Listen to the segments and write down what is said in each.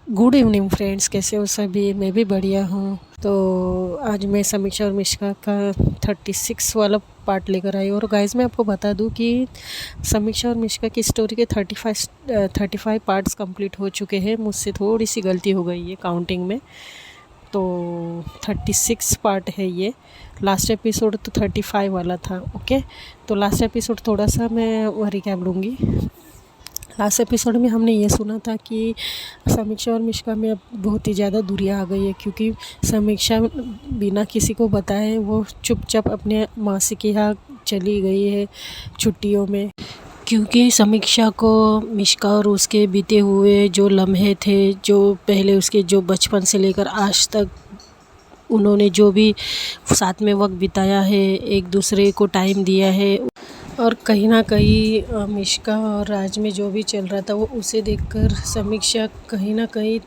Good evening friends, कैसे हो सभी। मैं भी बढ़िया हूँ। तो आज मैं समीक्षा और मिश्का का 36 वाला पार्ट लेकर आई। और गाइस मैं आपको बता दूँ कि समीक्षा और मिश्का की स्टोरी के 35 पार्ट्स कंप्लीट हो चुके हैं। मुझसे थोड़ी सी गलती हो गई है काउंटिंग में। तो 36 पार्ट है ये। लास्ट एपिसोड तो 35 वाला था। ओके, तो लास्ट एपिसोड थोड़ा सा मैं रिकैप लूँगी। लास्ट एपिसोड में हमने ये सुना था कि समीक्षा और मिश्का में अब बहुत ही ज़्यादा दूरियां आ गई है, क्योंकि समीक्षा बिना किसी को बताए वो चुपचाप अपने मासी के यहाँ चली गई है छुट्टियों में। क्योंकि समीक्षा को मिश्का और उसके बीते हुए जो लम्हे थे, जो पहले उसके जो बचपन से लेकर आज तक उन्होंने जो भी साथ में वक्त बिताया है, एक दूसरे को टाइम दिया है, और कहीं ना कहीं मिश्का और राज में जो भी चल रहा था वो उसे देखकर समीक्षा कहीं ना कहीं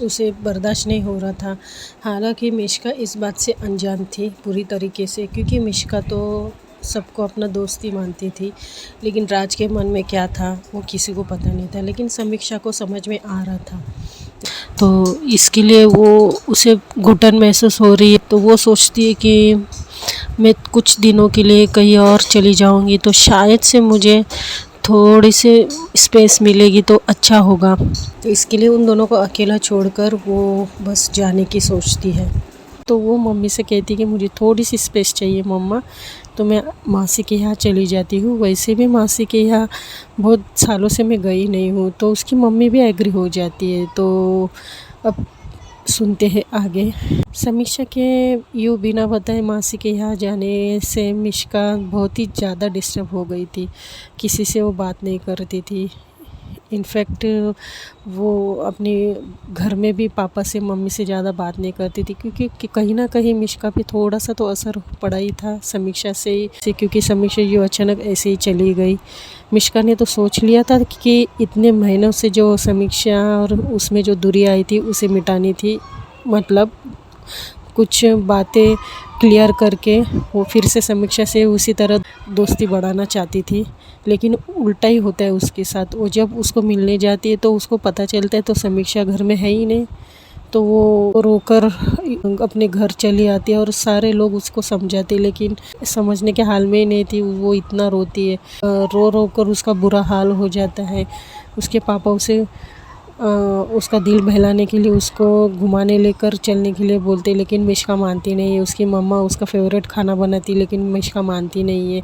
उसे बर्दाश्त नहीं हो रहा था। हालांकि मिश्का इस बात से अनजान थी पूरी तरीके से, क्योंकि मिश्का तो सबको अपना दोस्त ही मानती थी। लेकिन राज के मन में क्या था वो किसी को पता नहीं था, लेकिन समीक्षा को समझ में आ रहा था। तो इसके लिए वो उसे घुटन महसूस हो रही है। तो वो सोचती है कि मैं कुछ दिनों के लिए कहीं और चली जाऊंगी तो शायद से मुझे थोड़ी सी स्पेस मिलेगी तो अच्छा होगा। तो इसके लिए उन दोनों को अकेला छोड़कर वो बस जाने की सोचती है। तो वो मम्मी से कहती कि मुझे थोड़ी सी स्पेस चाहिए मम्मा, तो मैं मासी के यहाँ चली जाती हूँ। वैसे भी मासी के यहाँ बहुत सालों से मैं गई नहीं हूँ। तो उसकी मम्मी भी एग्री हो जाती है। तो अब सुनते हैं आगे। समीक्षा के यूँ बिना बताए मासी के यहाँ जाने से मिश्का बहुत ही ज़्यादा डिस्टर्ब हो गई थी। किसी से वो बात नहीं करती थी। इनफैक्ट वो अपने घर में भी पापा से मम्मी से ज़्यादा बात नहीं करती थी, क्योंकि कहीं ना कहीं मिश्का पे थोड़ा सा तो असर पड़ा ही था समीक्षा से, क्योंकि समीक्षा यूँ अचानक ऐसे ही चली गई। मिश्का ने तो सोच लिया था कि इतने महीनों से जो समीक्षा और उसमें जो दूरी आई थी उसे मिटानी थी, मतलब कुछ बातें क्लियर करके वो फिर से समीक्षा से उसी तरह दोस्ती बढ़ाना चाहती थी। लेकिन उल्टा ही होता है उसके साथ। वो जब उसको मिलने जाती है तो उसको पता चलता है तो समीक्षा घर में है ही नहीं। तो वो रोकर अपने घर चली आती है और सारे लोग उसको समझाते, लेकिन समझने के हाल में ही नहीं थी। वो इतना रोती है, रो रो कर उसका बुरा हाल हो जाता है। उसके पापा उसे उसका दिल बहलाने के लिए उसको घुमाने लेकर चलने के लिए बोलते, लेकिन मिश्का मानती नहीं है। उसकी मम्मा उसका फेवरेट खाना बनाती, लेकिन मिश्का मानती नहीं है।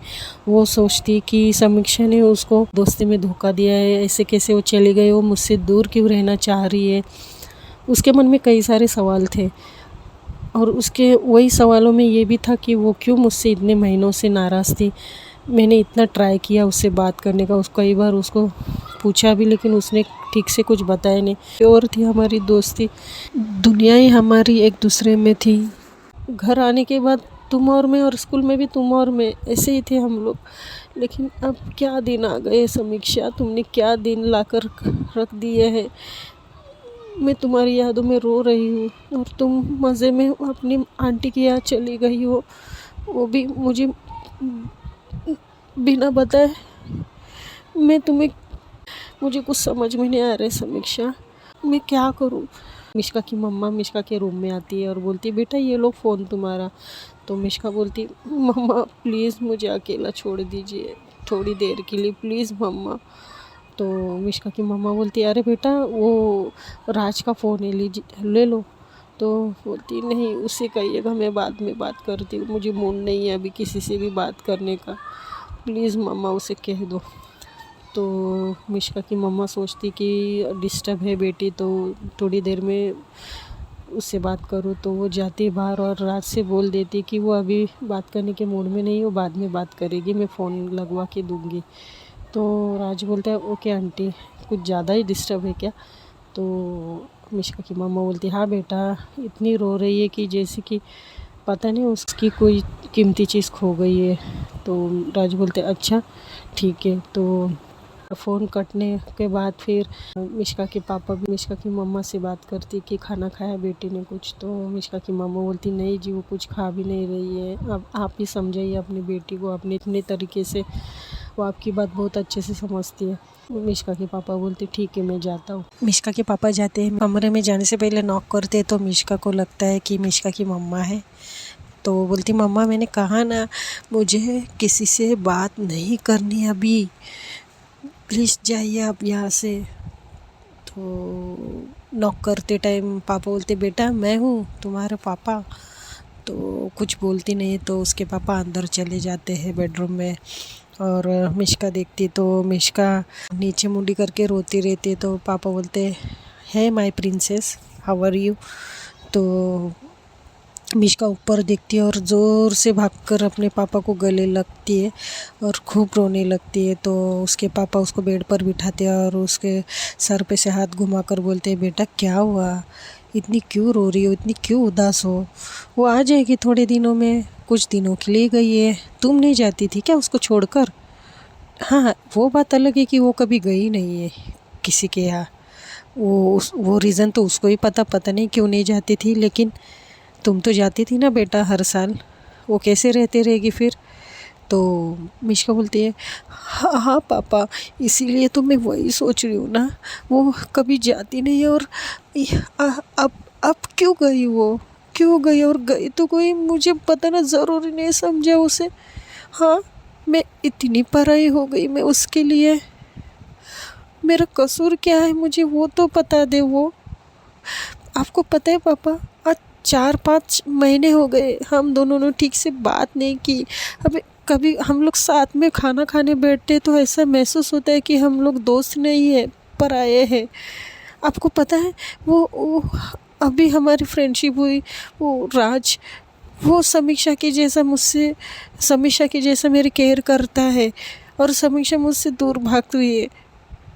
वो सोचती कि समीक्षा ने उसको दोस्ती में धोखा दिया है, ऐसे कैसे वो चली गई, वो मुझसे दूर क्यों रहना चाह रही है। उसके मन में कई सारे सवाल थे, और उसके वही सवालों में ये भी था कि वो क्यों मुझसे इतने महीनों से नाराज़ थी। मैंने इतना ट्राई किया उससे बात करने का, कई बार उसको पूछा भी, लेकिन उसने ठीक से कुछ बताया नहीं। और थी हमारी दोस्ती, दुनिया ही हमारी एक दूसरे में थी। घर आने के बाद तुम और मैं, और स्कूल में भी तुम और मैं, ऐसे ही थे हम लोग। लेकिन अब क्या दिन आ गए समीक्षा, तुमने क्या दिन लाकर रख दिए हैं। मैं तुम्हारी यादों में रो रही हूँ और तुम मज़े में अपनी आंटी के यहाँ चली गई हो, वो भी मुझे बिना बताए। मैं तुम्हें मुझे कुछ समझ में नहीं आ रहा है समीक्षा, मैं क्या करूँ। मिश्का की मम्मा मिश्का के रूम में आती है और बोलती है, बेटा ये लो फ़ोन तुम्हारा। तो मिश्का बोलती, मम्मा प्लीज़ मुझे अकेला छोड़ दीजिए थोड़ी देर के लिए, प्लीज़ मम्मा। तो मिश्का की मम्मा बोलती है, अरे बेटा वो राज का फ़ोन है, लीजिए ले लो। तो बोलती नहीं, उससे कहिएगा मैं बाद में बात करती हूँ, मुझे मूड नहीं है अभी किसी से भी बात करने का, प्लीज़ मम्मा उसे कह दो। तो मिश्का की मम्मा सोचती कि डिस्टर्ब है बेटी, तो थोड़ी देर में उससे बात करूँ। तो वो जाती है बाहर और राज से बोल देती कि वो अभी बात करने के मूड में नहीं, वो बाद में बात करेगी, मैं फ़ोन लगवा के दूँगी। तो राज बोलता है, ओके आंटी, कुछ ज़्यादा ही डिस्टर्ब है क्या। तो मिश्का की मम्मा बोलती, हाँ बेटा, इतनी रो रही है कि जैसे कि पता नहीं उसकी कोई कीमती चीज़ खो गई है। तो राज बोलते, अच्छा ठीक है। तो फ़ोन कटने के बाद फिर मिश्का के पापा भी मिश्का की मम्मा से बात करती कि खाना खाया बेटी ने कुछ। तो मिश्का की मम्मा बोलती, नहीं जी वो कुछ खा भी नहीं रही है, अब आप ही समझाइए अपनी बेटी को, अपने इतने तरीके से वो आपकी बात बहुत अच्छे से समझती है। मिश्का के पापा बोलते ठीक है मैं जाता हूँ। मिश्का के पापा जाते हैं, कमरे में जाने से पहले नॉक करते तो मिश्का को लगता है कि मिश्का की मम्मा है। तो वो बोलती मम्मा मैंने कहा ना मुझे किसी से बात नहीं करनी अभी, प्लीज़ जाइए आप यहाँ से। तो नॉक करते टाइम पापा बोलते बेटा मैं हूँ तुम्हारे पापा। तो कुछ बोलती नहीं, तो उसके पापा अंदर चले जाते हैं बेडरूम में। और मिश्का देखती तो मिश्का नीचे मुंडी करके रोती रहती। तो पापा बोलते है my princess how are you. तो मिश्का ऊपर देखती है और ज़ोर से भागकर अपने पापा को गले लगती है और खूब रोने लगती है। तो उसके पापा उसको बेड पर बिठाते हैं और उसके सर पे से हाथ घुमाकर बोलते हैं बेटा क्या हुआ, इतनी क्यों रो रही हो, इतनी क्यों उदास हो। वो आ जाएगी थोड़े दिनों में, कुछ दिनों के लिए गई है, तुम नहीं जाती थी क्या उसको छोड़कर। हाँ वो बात अलग है कि वो कभी गई नहीं है किसी के यहाँ, वो रीज़न तो उसको ही पता नहीं क्यों नहीं जाती थी, लेकिन तुम तो जाती थी ना बेटा हर साल, वो कैसे रहते रहेगी फिर। तो मिश्का बोलती है हाँ हाँ पापा, इसीलिए तो मैं वही सोच रही हूँ ना, वो कभी जाती नहीं है और अब क्यों गई, वो क्यों गई, और गई तो कोई मुझे बताना ज़रूरी नहीं समझा उसे। हाँ मैं इतनी पराई हो गई मैं उसके लिए, मेरा कसूर क्या है मुझे वो तो बता दे। वो आपको पता है पापा आज 4-5 महीने हो गए हम दोनों ने ठीक से बात नहीं की। अब कभी हम लोग साथ में खाना खाने बैठते तो ऐसा महसूस होता है कि हम लोग दोस्त नहीं है पर आए हैं। आपको पता है वो अभी हमारी फ्रेंडशिप हुई, वो राज वो समीक्षा के जैसा मेरी केयर करता है और समीक्षा मुझसे दूर भाग रही है।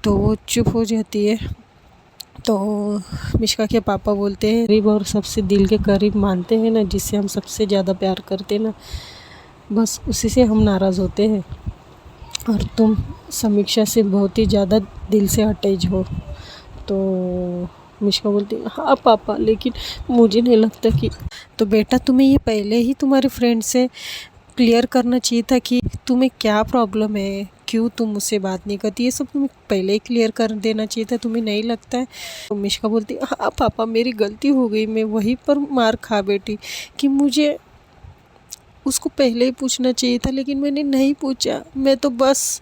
तो वो चुप हो जाती है। तो मिश्का के पापा बोलते हैं करीब और सबसे दिल के करीब मानते हैं ना, जिससे हम सबसे ज़्यादा प्यार करते हैं ना, बस उसी से हम नाराज़ होते हैं। और तुम समीक्षा से बहुत ही ज़्यादा दिल से अटैच हो। तो मिश्का बोलती हाँ पापा, लेकिन मुझे नहीं लगता कि। तो बेटा तुम्हें ये पहले ही तुम्हारे फ्रेंड से क्लियर करना चाहिए था कि तुम्हें क्या प्रॉब्लम है, क्यों तुम मुझसे बात नहीं करती, ये सब तुम्हें पहले ही क्लियर कर देना चाहिए था, तुम्हें नहीं लगता है। तो मिश्का बोलती हाँ पापा मेरी गलती हो गई, मैं वहीं पर मार खा बैठी कि मुझे उसको पहले ही पूछना चाहिए था, लेकिन मैंने नहीं पूछा। मैं तो बस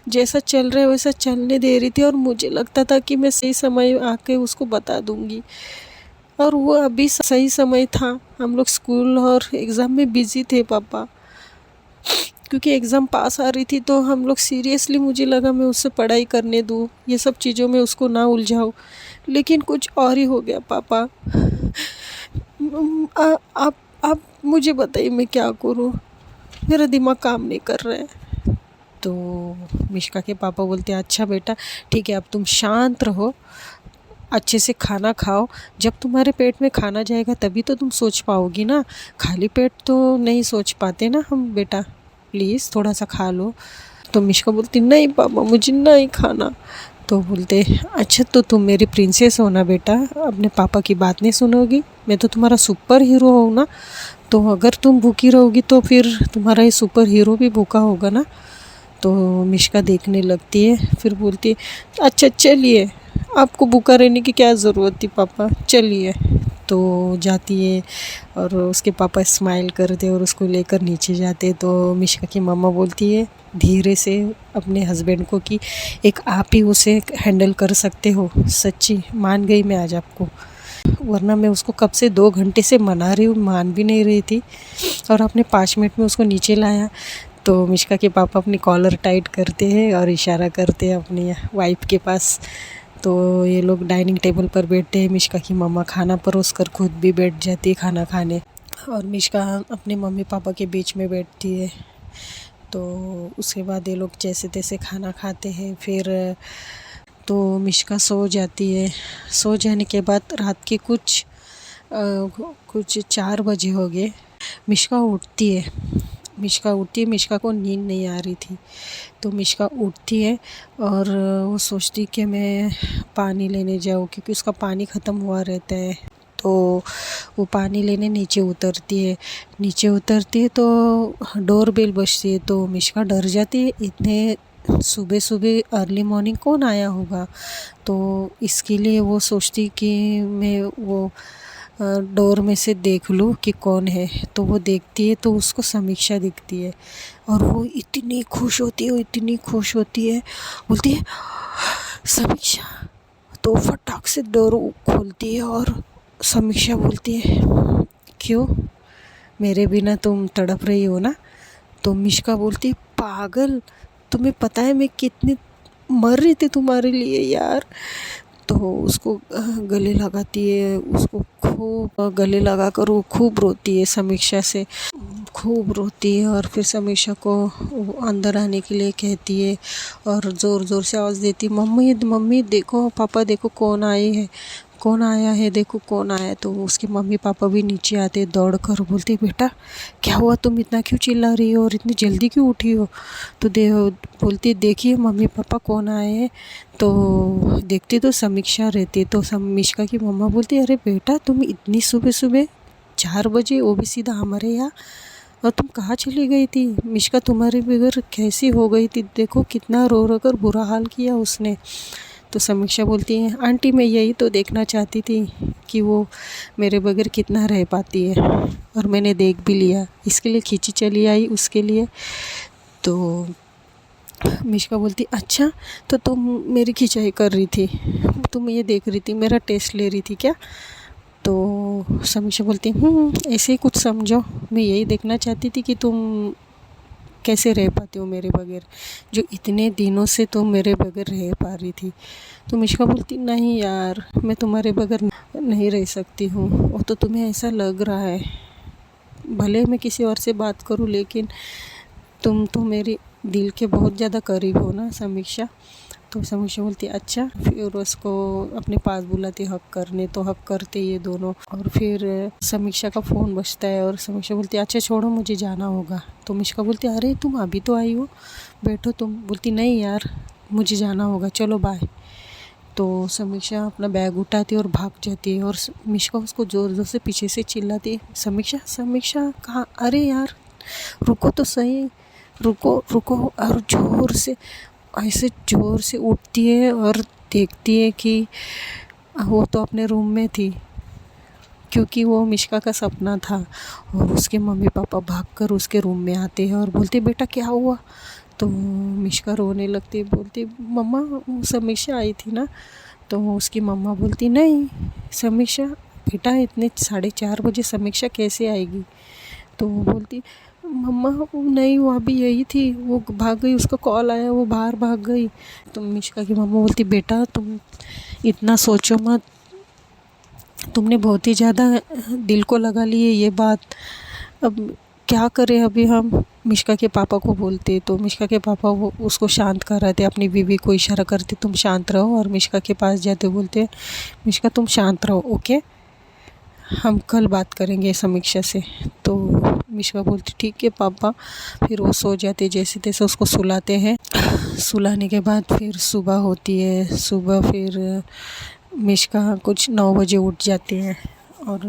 जैसा चल रहा है वैसा चलने दे रही थी और मुझे लगता था कि मैं सही समय आके उसको बता दूंगी। और वो अभी सही समय था, हम लोग स्कूल और एग्ज़ाम में बिज़ी थे पापा, क्योंकि एग्ज़ाम पास आ रही थी। तो हम लोग सीरियसली मुझे लगा मैं उससे पढ़ाई करने दूँ, ये सब चीज़ों में उसको ना उलझाऊँ, लेकिन कुछ और ही हो गया पापा। आप मुझे बताइए मैं क्या करूँ, मेरा दिमाग काम नहीं कर रहा है। तो मिश्का के पापा बोलते हैं अच्छा बेटा ठीक है, अब तुम शांत रहो, अच्छे से खाना खाओ, जब तुम्हारे पेट में खाना जाएगा तभी तो तुम सोच पाओगी ना, खाली पेट तो नहीं सोच पाते ना हम बेटा, प्लीज़ थोड़ा सा खा लो। तो मिश्का बोलती नहीं पापा मुझे नहीं खाना। तो बोलते अच्छा तो तुम मेरी प्रिंसेस हो ना बेटा, अपने पापा की बात नहीं सुनोगी, मैं तो तुम्हारा सुपर हीरो हूँ ना, तो अगर तुम भूखी रहोगी तो फिर तुम्हारा ये सुपर हीरो भी भूखा होगा ना। तो मिश्का देखने लगती है, फिर बोलती है अच्छा चलिए, आपको भूखा रहने की क्या ज़रूरत थी पापा, चलिए। तो जाती है और उसके पापा स्माइल करते और उसको लेकर नीचे जाते। तो मिश्का की मम्मा बोलती है धीरे से अपने हस्बैंड को कि एक आप ही उसे हैंडल कर सकते हो। सच्ची मान गई मैं आज आपको, वरना मैं उसको कब से 2 घंटे से मना रही हूँ, मान भी नहीं रही थी, और आपने 5 मिनट में उसको नीचे लाया। तो मिश्का के पापा अपनी कॉलर टाइट करते हैं और इशारा करते हैं अपनी वाइफ के पास। तो ये लोग डाइनिंग टेबल पर बैठते हैं, मिश्का की मम्मा खाना परोस कर खुद भी बैठ जाती है खाना खाने, और मिश्का अपने मम्मी पापा के बीच में बैठती है। तो उसके बाद ये लोग जैसे तैसे खाना खाते हैं। फिर तो मिश्का सो जाती है। सो जाने के बाद रात के कुछ 4 बजे हो गए, मिश्का उठती है। मिश्का को नींद नहीं आ रही थी, तो मिश्का उठती है और वो सोचती कि मैं पानी लेने जाऊँ, क्योंकि उसका पानी ख़त्म हुआ रहता है। तो वो पानी लेने नीचे उतरती है तो डोर बेल बजती है। तो मिश्का डर जाती है, इतने सुबह सुबह अर्ली मॉर्निंग कौन आया होगा। तो इसके लिए वो सोचती कि मैं वो डोर में से देख लूँ कि कौन है। तो वो देखती है तो उसको समीक्षा दिखती है और वो इतनी खुश होती है, वो इतनी खुश होती है, बोलती है समीक्षा। तो फटाक से डोर खोलती है और समीक्षा बोलती है क्यों, मेरे बिना तुम तड़प रही हो ना। तो मिष्का बोलती है पागल, तुम्हें पता है मैं कितनी मर रही थी तुम्हारे लिए यार। तो उसको गले लगाती है, उसको खूब गले लगा कर वो खूब रोती है, समीक्षा से खूब रोती है। और फिर समीक्षा को अंदर आने के लिए कहती है और ज़ोर ज़ोर से आवाज़ देती है मम्मी मम्मी देखो, पापा देखो कौन आई है, कौन आया है, देखो कौन आया है। तो उसके मम्मी पापा भी नीचे आते दौड़ कर, बोलते बेटा क्या हुआ, तुम इतना क्यों चिल्ला रही हो और इतनी जल्दी क्यों उठी हो। तो बोलती देखिए मम्मी पापा कौन आए हैं। तो देखती तो समीक्षा रहती। तो समीक्षा की मम्मा बोलती अरे बेटा तुम इतनी सुबह सुबह 4 बजे, वो भी सीधा हमारे यहाँ, और तुम कहाँ चली गई थी। मिष्का तुम्हारे बगैर कैसी हो गई थी, देखो कितना रो रो कर बुरा हाल किया उसने। तो समीक्षा बोलती है आंटी मैं यही तो देखना चाहती थी कि वो मेरे बगैर कितना रह पाती है, और मैंने देख भी लिया, इसके लिए खींची चली आई उसके लिए। तो मिष्का बोलती अच्छा तो तुम मेरी खिंचाई कर रही थी, तुम ये देख रही थी, मेरा टेस्ट ले रही थी क्या। तो समीक्षा बोलती ऐसे ही कुछ समझो, मैं यही देखना चाहती थी कि तुम कैसे रह पाती हो मेरे बगैर, जो इतने दिनों से तुम मेरे बगैर रह पा रही थी। तो मिष्का बोलती नहीं यार मैं तुम्हारे बगैर नहीं रह सकती हूँ, वो तो तुम्हें ऐसा लग रहा है, भले मैं किसी और से बात करूँ लेकिन तुम तो मेरे दिल के बहुत ज़्यादा करीब हो ना समीक्षा। तो समीक्षा बोलती अच्छा, फिर उसको अपने पास बुलाती हक करने, तो हक करते ये दोनों। और फिर समीक्षा का फ़ोन बजता है और समीक्षा बोलती अच्छा छोड़ो मुझे जाना होगा। तो मिष्का बोलती अरे तुम अभी तो आई हो, बैठो तुम। बोलती नहीं यार मुझे जाना होगा, चलो बाय। तो समीक्षा अपना बैग उठाती है और भाग जाती है और मिष्का उसको ज़ोर ज़ोर से पीछे से चिल्लाती है समीक्षा समीक्षा कहाँ, अरे यार रुको तो सही, रुको रुको। और ज़ोर से ऐसे ज़ोर से उठती है और देखती है कि वो तो अपने रूम में थी, क्योंकि वो मिष्का का सपना था। और उसके मम्मी पापा भागकर उसके रूम में आते हैं और बोलते बेटा क्या हुआ। तो मिष्का रोने लगती, बोलती मम्मा समीक्षा आई थी ना। तो उसकी मम्मा बोलती नहीं समीक्षा बेटा इतने 4:30 बजे समीक्षा कैसे आएगी। तो वो बोलती मम्मा नहीं वो अभी यही थी, वो भाग गई, उसका कॉल आया वो बाहर भाग गई। तो मिष्का की मम्मा बोलती बेटा तुम इतना सोचो मत, तुमने बहुत ही ज़्यादा दिल को लगा ली है ये बात, अब क्या करें अभी हम। मिष्का के पापा को बोलते तो मिष्का के पापा वो उसको शांत कराते, अपनी बीवी को इशारा करते तुम शांत रहो, और मिष्का के पास जाते बोलते मिष्का तुम शांत रहो ओके, हम कल बात करेंगे समीक्षा से। तो मिष्का बोलती ठीक है पापा। फिर वो सो जाते, जैसे तैसे उसको सुलाते हैं। सुलाने के बाद फिर सुबह होती है, सुबह फिर मिष्का कुछ 9 बजे उठ जाती है। और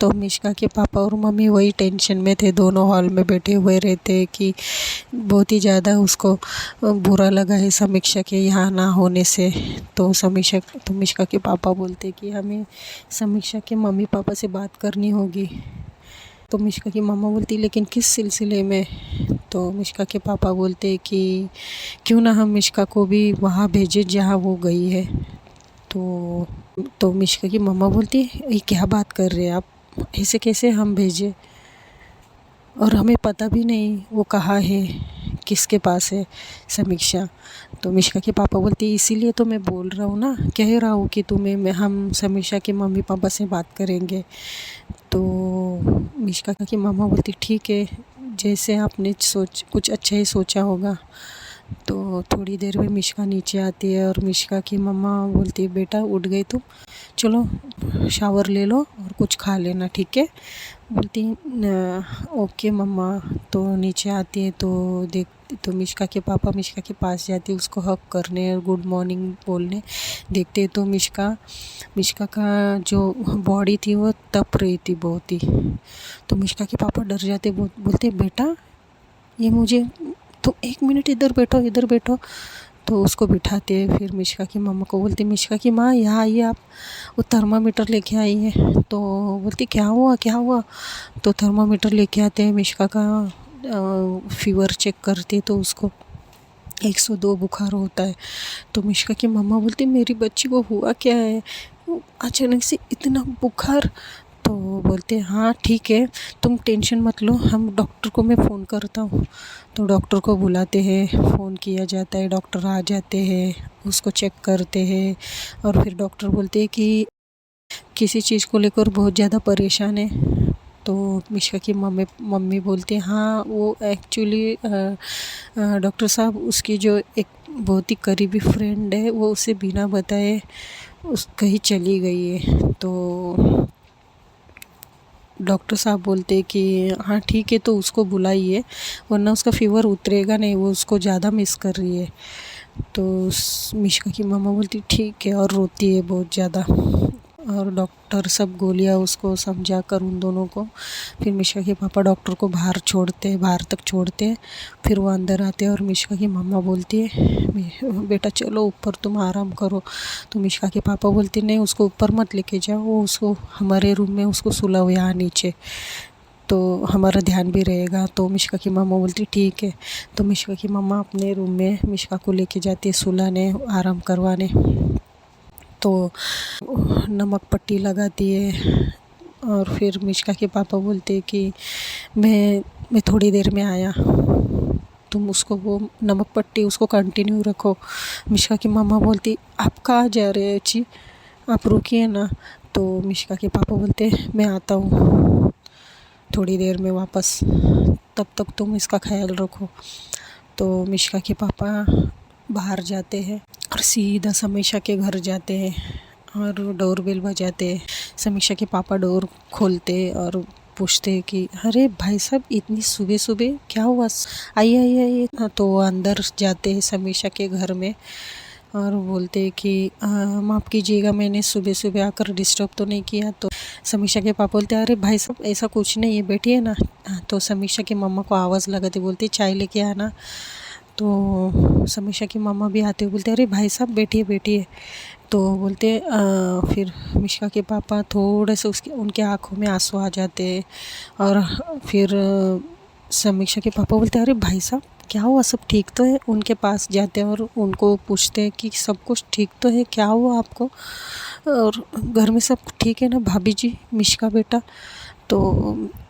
तो मिष्का के पापा और मम्मी वही टेंशन में थे, दोनों हॉल में बैठे हुए रहते कि बहुत ही ज़्यादा उसको बुरा लगा है समीक्षा के यहाँ ना होने से। तो मिष्का के पापा बोलते कि हमें समीक्षा के मम्मी पापा से बात करनी होगी। तो मिष्का की मम्मा बोलती लेकिन किस सिलसिले में। तो मिष्का के पापा बोलते कि क्यों ना हम मिष्का को भी वहाँ भेजें जहाँ वो गई है। तो मिष्का की मम्मा बोलती ये क्या बात कर रहे हैं आप, ऐसे कैसे हम भेजें, और हमें पता भी नहीं वो कहाँ है, किसके पास है समीक्षा। तो मिष्का के पापा बोलते इसीलिए तो मैं बोल रहा हूँ ना, कह रहा हूँ कि हम समीक्षा के मम्मी पापा से बात करेंगे। तो मिष्का की मम्मा बोलती ठीक है, जैसे आपने कुछ अच्छा ही सोचा होगा। तो थोड़ी देर में मिष्का नीचे आती है और मिष्का की मम्मा बोलती है बेटा उठ गई तुम, चलो शावर ले लो और कुछ खा लेना ठीक है। बोलती ओके मम्मा। तो नीचे आती है तो मिष्का के पापा मिष्का के पास जाते, उसको हक करने और गुड मॉर्निंग बोलने। देखते तो मिष्का का जो बॉडी थी वो तप रही थी बहुत ही। तो मिष्का के पापा डर जाते, बोलते बेटा ये मुझे तो 1 मिनट इधर बैठो। तो उसको बिठाते हैं। फिर मिश्का की मम्मा को बोलती, मिश्का की माँ यहाँ आइए आप, वो थर्मामीटर लेके आई है। तो बोलती क्या हुआ। तो थर्मामीटर लेके आते हैं, मिश्का का फीवर चेक करती है तो उसको 102 बुखार होता है। तो मिश्का की मम्मा बोलती मेरी बच्ची को हुआ क्या है, अचानक से इतना बुखार। तो बोलते हाँ ठीक है, तुम टेंशन मत लो, हम डॉक्टर को मैं फ़ोन करता हूँ। तो डॉक्टर को बुलाते हैं, फ़ोन किया जाता है, डॉक्टर आ जाते हैं, उसको चेक करते हैं। और फिर डॉक्टर बोलते हैं कि किसी चीज़ को लेकर बहुत ज़्यादा परेशान है। तो मिश्का की मम्मी बोलती है हाँ वो एक्चुअली डॉक्टर साहब उसकी जो एक बहुत ही करीबी फ्रेंड है वो उसे बिना बताए उस कहीं चली गई है। तो डॉक्टर साहब बोलते हैं कि हाँ ठीक है, तो उसको बुलाइए वरना उसका फीवर उतरेगा नहीं, वो उसको ज़्यादा मिस कर रही है। तो मिश्का की मम्मा बोलती ठीक है, और रोती है बहुत ज़्यादा। और डॉक्टर सब गोलियां उसको समझा कर उन दोनों को, फिर मिश्का के पापा डॉक्टर को बाहर तक छोड़ते हैं। फिर वो अंदर आते हैं और मिश्का की मम्मा बोलती है बेटा चलो ऊपर तुम आराम करो। तो मिश्का के पापा बोलते नहीं उसको ऊपर मत लेके जाओ, वो उसको हमारे रूम में उसको सुलाओ यहाँ नीचे, तो हमारा ध्यान भी रहेगा। तो मिश्का की मम्मा बोलती ठीक है। तो मिश्का की मम्मा अपने रूम में मिश्का को लेके जाती है सुलाने, आराम करवाने। तो नमक पट्टी लगाती है। और फिर मिश्का के पापा बोलते कि मैं थोड़ी देर में आया, तुम उसको वो नमक पट्टी उसको कंटिन्यू रखो। मिश्का की मम्मा बोलती आप कहाँ जा रहे हैं जी, आप रुकिए ना। तो मिश्का के पापा बोलते मैं आता हूँ थोड़ी देर में वापस, तब तक तुम इसका ख्याल रखो। तो मिश्का के पापा बाहर जाते हैं और सीधा समीक्षा के घर जाते हैं और डोरबेल बजाते हैं। समीक्षा के पापा डोर खोलते और पूछते कि अरे भाई साहब इतनी सुबह सुबह क्या हुआ, आइए। तो वो अंदर जाते हैं समीक्षा के घर में और बोलते कि माफ़ कीजिएगा मैंने सुबह सुबह आकर डिस्टर्ब तो नहीं किया। तो समीक्षा के पापा बोलते अरे भाई साहब ऐसा कुछ नहीं है, बैठिए ना। तो समीक्षा की मम्मा को आवाज़ लगाती बोलती चाय लेके आना। तो समीक्षा की मम्मा भी आते हुए बोलते अरे भाई साहब बैठिए। तो बोलते फिर मिश्का के पापा थोड़े से उनके आँखों में आंसू आ जाते हैं। और फिर समीक्षा के पापा बोलते अरे भाई साहब क्या हुआ, सब ठीक तो है। उनके पास जाते हैं और उनको पूछते हैं कि सब कुछ ठीक तो है, क्या हुआ आपको, और घर में सब ठीक है ना भाभी जी, मिश्का बेटा। तो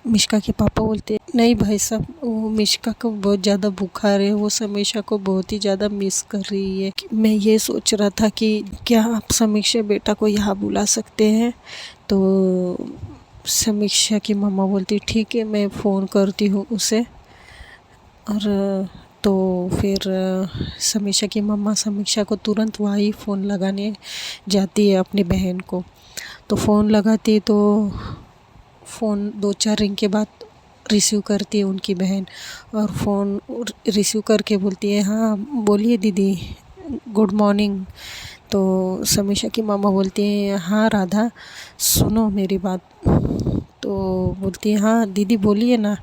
मिश्का के पापा बोलते नहीं भाई साहब वो मिश्का को बहुत ज़्यादा बुखार है, वो समीक्षा को बहुत ही ज़्यादा मिस कर रही है। मैं ये सोच रहा था कि क्या आप समीक्षा बेटा को यहाँ बुला सकते हैं। तो समीक्षा की मम्मा बोलती ठीक है मैं फ़ोन करती हूँ उसे। और तो फिर समीक्षा की मम्मा समीक्षा को तुरंत वही फ़ोन लगाने जाती है अपनी बहन को। तो फ़ोन लगाती तो फ़ोन 2-4 रिंग के बाद रिसीव करती है उनकी बहन, और फ़ोन रिसीव करके बोलती है हाँ बोलिए दीदी, गुड मॉर्निंग। तो समीक्षा की मामा बोलती हैं हाँ राधा सुनो मेरी बात। तो बोलती है हाँ दीदी बोलिए ना।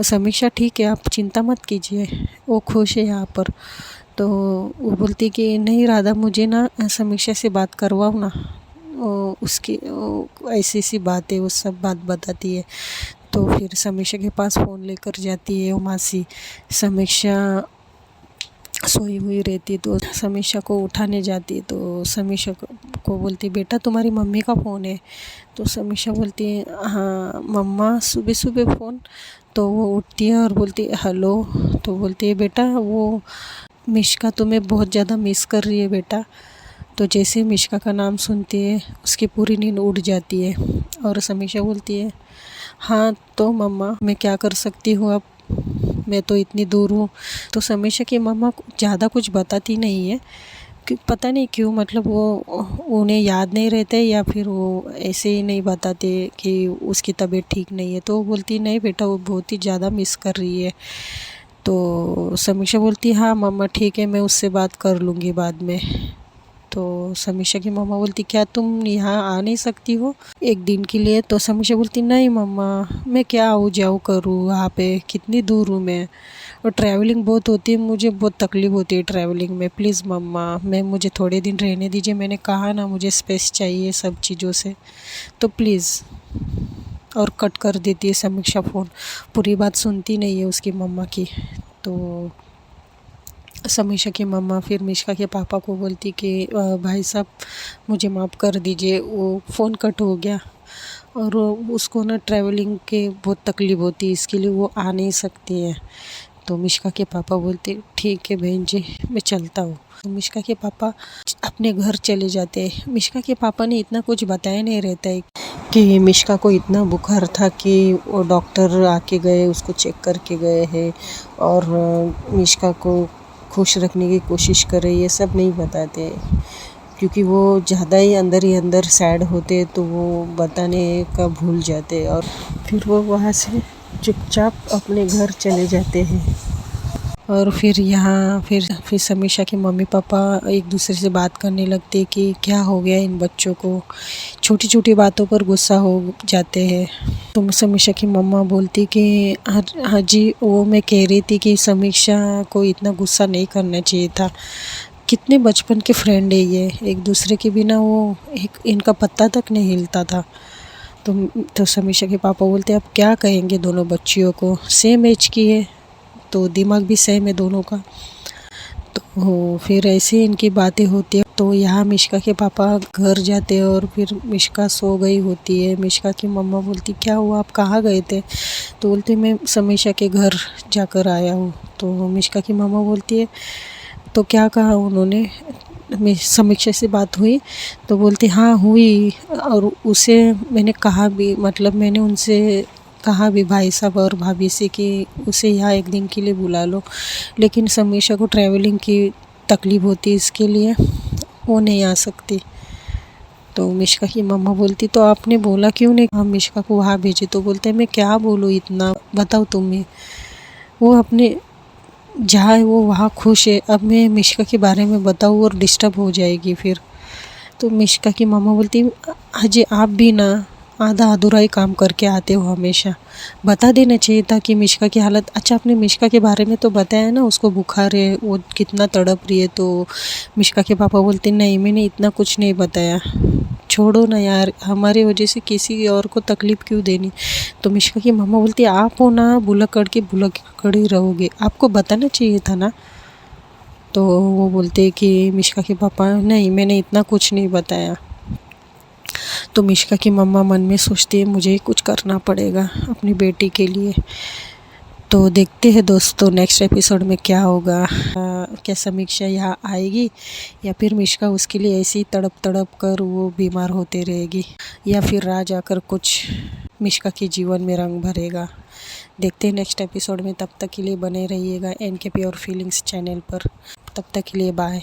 समीक्षा ठीक है, आप चिंता मत कीजिए, वो खुश है यहाँ पर। तो वो बोलती कि नहीं राधा मुझे ना समीक्षा से बात करवाओ ना, उसकी ऐसी सी बातें वो सब बात बताती है। तो फिर समीक्षा के पास फ़ोन लेकर जाती है वो मासी। समीक्षा सोई हुई रहती तो समीक्षा को उठाने जाती तो समीक्षा को बोलती बेटा तुम्हारी मम्मी का फ़ोन है। तो समीक्षा बोलती है हाँ मम्मा सुबह सुबह फ़ोन। तो वो उठती है और बोलती है हेलो। तो बोलती है बेटा वो मिश्का तुम्हें बहुत ज़्यादा मिस कर रही है बेटा। तो जैसे मिश्का का नाम सुनती है उसकी पूरी नींद उड़ जाती है। और समीक्षा बोलती है हाँ तो मम्मा मैं क्या कर सकती हूँ, अब मैं तो इतनी दूर हूँ। तो समीक्षा की मम्मा ज़्यादा कुछ बताती नहीं है कि पता नहीं क्यों, मतलब वो उन्हें याद नहीं रहते या फिर वो ऐसे ही नहीं बताते कि उसकी तबीयत ठीक नहीं है। तो वो बोलती नहीं बेटा वो बहुत ही ज़्यादा मिस कर रही है। तो समीक्षा बोलती हाँ मम्मा ठीक है मैं उससे बात कर लूँगी बाद में। तो समीक्षा की मम्मा बोलती क्या तुम यहाँ आ नहीं सकती हो एक दिन के लिए। तो समीक्षा बोलती नहीं मम्मा मैं क्या आऊँ जाऊँ करूँ, वहाँ पे कितनी दूर हूँ मैं। और ट्रैवलिंग बहुत होती है, मुझे बहुत तकलीफ़ होती है ट्रैवलिंग में। प्लीज़ मम्मा, मुझे थोड़े दिन रहने दीजिए, मैंने कहा ना मुझे स्पेस चाहिए सब चीज़ों से, तो प्लीज़। और कट कर देती है समीक्षा फ़ोन, पूरी बात सुनती नहीं है उसकी मम्मा की। तो समीक्षा की मम्मा फिर मिष्का के पापा को बोलती कि भाई साहब मुझे माफ़ कर दीजिए, वो फ़ोन कट हो गया और उसको ना ट्रैवलिंग के बहुत तकलीफ़ होती है, इसके लिए वो आ नहीं सकती है। तो मिष्का के पापा बोलते ठीक है बहन जी, मैं चलता हूँ। तो मिष्का के पापा अपने घर चले जाते हैं। मिष्का के पापा ने इतना कुछ बताया नहीं रहता है कि मिष्का को इतना बुखार था कि वो डॉक्टर आके गए, उसको चेक करके गए हैं और मिष्का को खुश रखने की कोशिश कर रही है, सब नहीं बताते क्योंकि वो ज़्यादा ही अंदर सैड होते तो वो बताने का भूल जाते और फिर वो वहाँ से चुपचाप अपने घर चले जाते हैं। और फिर यहाँ फिर समीक्षा के मम्मी पापा एक दूसरे से बात करने लगते कि क्या हो गया इन बच्चों को, छोटी छोटी बातों पर गुस्सा हो जाते हैं। तो समीक्षा की मम्मा बोलती कि हाँ जी, वो मैं कह रही थी कि समीक्षा को इतना गुस्सा नहीं करना चाहिए था, कितने बचपन के फ्रेंड है ये, एक दूसरे के बिना वो इनका पत्ता तक नहीं हिलता था। तो समीक्षा के पापा बोलते अब क्या कहेंगे दोनों बच्चियों को, सेम एज की है तो दिमाग भी सेम है दोनों का। तो फिर ऐसे इनकी बातें होती है। तो यहाँ मिष्का के पापा घर जाते हैं और फिर मिष्का सो गई होती है। मिष्का की मम्मा बोलती क्या हुआ, आप कहाँ गए थे? तो बोलते मैं समीक्षा के घर जाकर आया हूँ। तो मिष्का की मम्मा बोलती है तो क्या कहा उन्होंने? समीक्षा से बात हुई? तो बोलती हाँ हुई, और उसे मैंने कहा भी, मतलब मैंने उनसे कहा भी भाई साहब और भाभी से कि उसे यहाँ एक दिन के लिए बुला लो, लेकिन समीक्षा को ट्रैवलिंग की तकलीफ़ होती है, इसके लिए वो नहीं आ सकती। तो मिष्का की मम्मा बोलती तो आपने बोला क्यों नहीं हम मिष्का को वहाँ भेजे? तो बोलते मैं क्या बोलूँ इतना, बताओ तुम्हें, वो अपने जहाँ वो वहाँ खुश है, अब मैं मिष्का के बारे में बताऊँ और डिस्टर्ब हो जाएगी फिर। तो मिष्का की मम्मा बोलती अजय आप भी ना आधा अधूरा ही काम करके आते हो, हमेशा बता देना चाहिए था कि मिष्का की हालत। अच्छा आपने मिष्का के बारे में तो बताया ना, उसको बुखार है, वो कितना तड़प रही है। तो मिष्का के पापा बोलते नहीं मैंने इतना कुछ नहीं बताया, छोड़ो ना यार, हमारी वजह से किसी और को तकलीफ़ क्यों देनी। तो मिष्का की मम्मा बोलती आप हो ना बुलक्कड़ ही रहोगे, आपको बताना चाहिए था ना। तो वो बोलते कि मिष्का के पापा नहीं मैंने इतना कुछ नहीं बताया। तो मिष्का की मम्मा मन में सोचती है मुझे कुछ करना पड़ेगा अपनी बेटी के लिए। तो देखते हैं दोस्तों नेक्स्ट एपिसोड में क्या होगा। क्या समीक्षा यहाँ आएगी या फिर मिष्का उसके लिए ऐसे ही तड़प कर वो बीमार होते रहेगी, या फिर राज आकर कुछ मिष्का के जीवन में रंग भरेगा। देखते हैं नेक्स्ट एपिसोड में। तब तक के लिए बने रहिएगा NK प्योर फीलिंग्स चैनल पर। तब तक के लिए बाय।